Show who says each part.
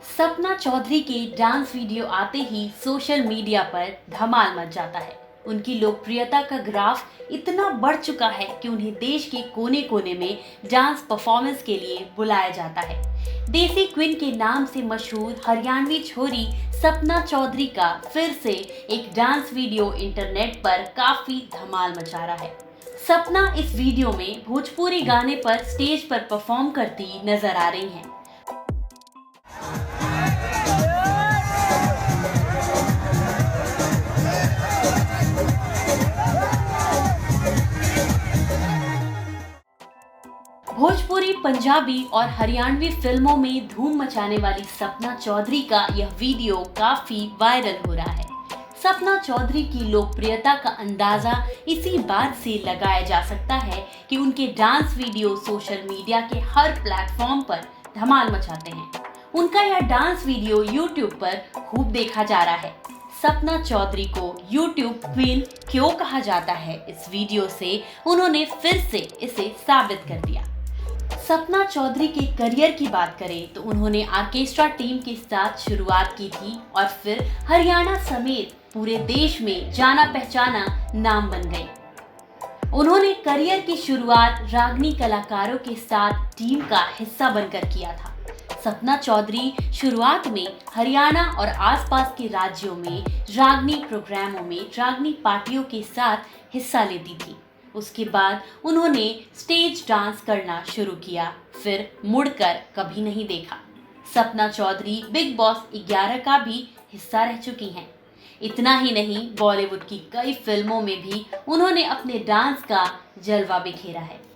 Speaker 1: सपना चौधरी के dance video आते ही social media पर धमाल मच जाता है। उनकी लोकप्रियता का ग्राफ इतना बढ़ चुका है कि उन्हें देश के कोने-कोने में डांस परफॉर्मेंस के लिए बुलाया जाता है। देसी क्वीन के नाम से मशहूर हरियाणवी छोरी सपना चौधरी का फिर से एक डांस वीडियो इंटरनेट पर काफी धमाल मचा रहा है। सपना इस वीडियो में भोजपुरी गाने पर स्टेज पर परफॉर्म करती नजर आ रही हैं। भोजपुरी, पंजाबी और हरियाणवी फिल्मों में धूम मचाने वाली सपना चौधरी का यह वीडियो काफी वायरल हो रहा है। सपना चौधरी की लोकप्रियता का अंदाजा इसी बात से लगाया जा सकता है कि उनके डांस वीडियो सोशल मीडिया के हर प्लेटफॉर्म पर धमाल मचाते हैं। उनका यह डांस वीडियो YouTube पर खूब देखा जा रहा है। सपना चौधरी को YouTube क्वीन क्यों कहा जाता है, इस वीडियो से उन्होंने फिर से इसे साबित कर दिया। सपना चौधरी के करियर की बात करें तो उन्होंने ऑर्केस्ट्रा टीम के साथ शुरुआत की थी और फिर हरियाणा समेत पूरे देश में जाना पहचाना नाम बन गई। उन्होंने करियर की शुरुआत रागनी कलाकारों के साथ टीम का हिस्सा बनकर किया था। सपना चौधरी शुरुआत में हरियाणा और आसपास के राज्यों में रागनी प्रोग्रामों में रागनी पार्टियों के साथ हिस्सा लेती थी। उसके बाद उन्होंने स्टेज डांस करना शुरू किया, फिर मुड़कर कभी नहीं देखा। सपना चौधरी बिग बॉस 11 का भी हिस्सा रह चुकी हैं। इतना ही नहीं, बॉलीवुड की कई फिल्मों में भी उन्होंने अपने डांस का जलवा बिखेरा है।